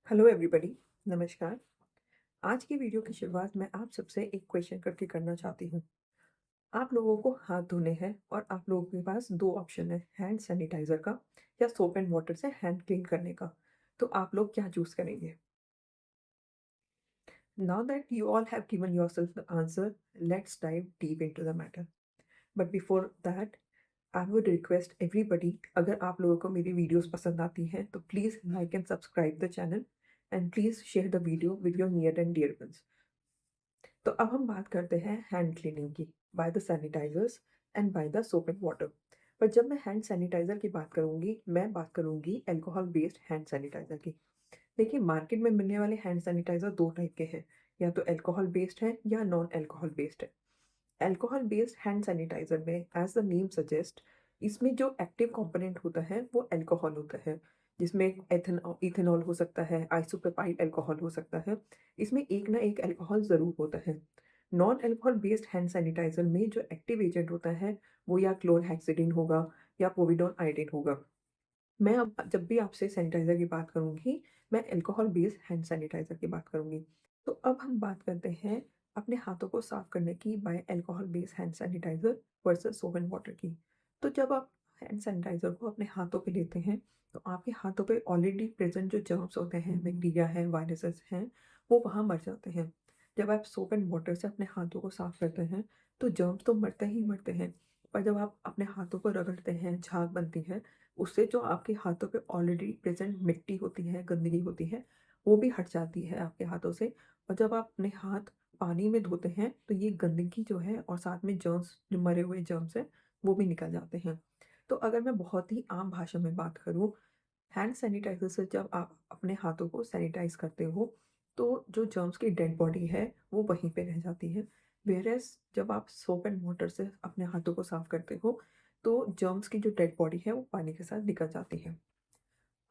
Hello everybody, नमस्कार। आज की वीडियो की शुरुआत मैं आप सबसे एक क्वेश्चन करके करना चाहती हूँ। आप लोगों को हाथ धोने हैं और आप लोगों के पास 2 ऑप्शन है, हैंड सैनिटाइज़र का या सोप एंड वाटर से हैंड क्लीन करने का। तो आप लोग क्या चूज़ करेंगे? Now that you all have given yourself the answer, let's dive deep into the matter. But before that I would request everybody, अगर आप लोगों को मेरी वीडियोज़ पसंद आती हैं तो please like and subscribe the channel and please share the video with your near and dear ones. तो अब हम बात करते हैं हैंड क्लीनिंग की by the sanitisers and by the soap and water. पर जब मैं हैंड सैनिटाइज़र की बात करूँगी, मैं बात करूँगी अल्कोहल बेस्ड हैंड सैनिटाइज़र की। देखिए, मार्केट में मिलने वाले हैंड सैनिटाइज़र 2 टाइप के हैं, या तो अल्कोहल बेस्ड है या नॉन अल्कोहल बेस्ड है। अल्कोहल बेस्ड हैंड सैनिटाइज़र में एज़ द नेम सजेस्ट, इसमें जो एक्टिव कंपोनेंट होता है वो अल्कोहल होता है, जिसमें इथेनॉल हो सकता है, आइसोप्रोपाइल अल्कोहल हो सकता है। इसमें एक ना एक अल्कोहल ज़रूर होता है। Non alcohol based hand sanitiser में जो एक्टिव एजेंट होता है, वो या क्लोरहेक्सिडिन होगा या पोविडोन आयोडीन होगा। मैं अब जब भी आपसे सैनिटाइज़र की बात करूँगी, मैं अल्कोहल बेस्ड हैंड सैनिटाइज़र की बात करूँगी। तो अब हम बात करते हैं अपने हाथों को साफ़ करने की by alcohol based hand sanitiser versus soap and water की। तो जब आप हैंड सैनिटाइज़र को अपने हाथों पे लेते हैं, तो आपके हाथों पे ऑलरेडी प्रेज़ेंट जो जर्म्स होते हैं, बैक्टीरिया है, वायरसेस हैं, वो वहाँ मर जाते हैं। जब आप सोप एंड वाटर से अपने हाथों को साफ़ करते हैं, तो जर्म्स तो मरते ही मरते हैं, पर जब आप अपने हाथों को रगड़ते हैं, झाग बनती है, उससे जो आपके हाथों पे ऑलरेडी प्रेज़ेंट मिट्टी होती है, गंदगी होती है, वो भी हट जाती है आपके हाथों से। और जब आप अपने हाथ पानी में धोते हैं, तो ये गंदगी जो है और साथ में जर्म्स, जो मरे हुए जर्म्स हैं, वो भी निकल जाते हैं। तो अगर मैं बहुत ही आम भाषा में बात करूँ, हैंड सैनिटाइज़र से जब आप अपने हाथों को सैनिटाइज़ करते हो, तो जो जर्म्स की डेड बॉडी है, वो वहीं पे रह जाती है। व्हेयरएज़ जब आप सोप एंड वाटर से अपने हाथों को साफ़ करते हो, तो जर्म्स की जो डेड बॉडी है, वो पानी के साथ निकल जाती है।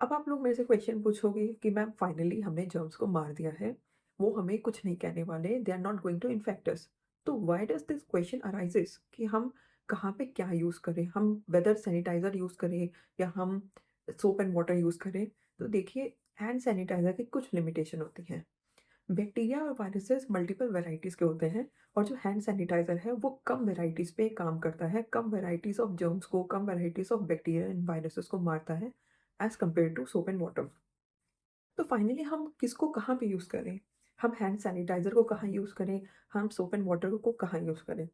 अब आप लोग मेरे से क्वेश्चन पूछोगे कि मैम फाइनली हमने जर्म्स को मार दिया है, वो हमें कुछ नहीं कहने वाले, they are not going to infect us. तो why does this question arises कि हम कहाँ पे क्या यूज़ करें? हम वेदर सैनिटाइज़र यूज़ करें या हम सोप एंड वाटर यूज़ करें? तो देखिए, हैंड सैनिटाइज़र की कुछ लिमिटेशन होती हैं। बैक्टीरिया और वायरसेस मल्टीपल वैराइटीज़ के होते हैं, और जो हैंड सैनिटाइज़र है वो कम वैराइटीज़ पे काम करता है, कम वैराइटीज़ ऑफ जर्म्स को, कम varieties of bacteria and viruses को मारता है as compare to soap and water. तो फाइनली हम किसको कहाँ पे यूज़ करें? हम हैंड सैनिटाइज़र को कहाँ यूज़ करें? हम सोप एंड वाटर को कहाँ यूज़ करें?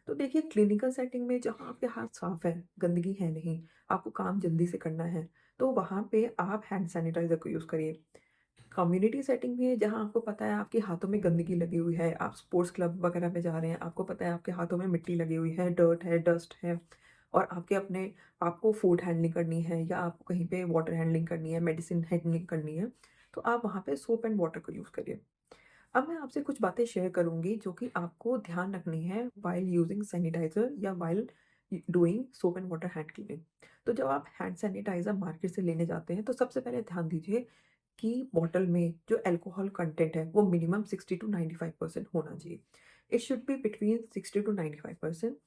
तो देखिए, क्लिनिकल सेटिंग में जहाँ आपके हाथ साफ़ है, गंदगी है नहीं, आपको काम जल्दी से करना है, तो वहाँ पे आप हैंड सैनिटाइज़र को यूज़ करिए। कम्युनिटी सेटिंग में जहाँ आपको पता है आपके हाथों में गंदगी लगी हुई है, आप स्पोर्ट्स क्लब वगैरह में जा रहे हैं, आपको पता है आपके हाथों में मिट्टी लगी हुई है, डर्ट है, डस्ट है, और आपको फूड हैंडलिंग करनी है या आपको कहीं पे वाटर हैंडलिंग करनी है, मेडिसिन हैंडलिंग करनी है, तो आप वहाँ पे सोप एंड वाटर को यूज़ करिए। अब मैं आपसे कुछ बातें शेयर करूँगी जो कि आपको ध्यान रखनी है व्हाइल यूजिंग सैनिटाइज़र या while doing soap and water hand cleaning. तो जब आप हैंड सैनिटाइज़र मार्केट से लेने जाते हैं, तो सबसे पहले ध्यान दीजिए कि बॉटल में जो अल्कोहल कंटेंट है वो मिनिमम 60 टू 95% होना चाहिए। It should be between 60 to 95%।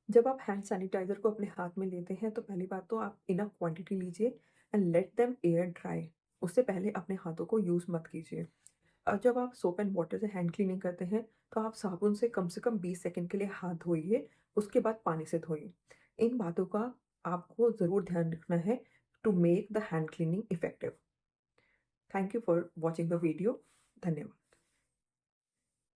जब आप हैंड सैनिटाइज़र को अपने हाथ में लेते हैं, तो पहली बात तो आप इनफ क्वांटिटी लीजिए and let them air dry. उससे पहले अपने हाथों को यूज़ मत कीजिए। और जब आप सोप एंड वाटर से हैंड क्लीनिंग करते हैं, तो आप साबुन से कम 20 सेकंड के लिए हाथ धोइए, उसके बाद पानी से धोइए। इन बातों का आपको ज़रूर ध्यान रखना है to make the hand cleaning effective. Thank you for watching the video. धन्यवाद।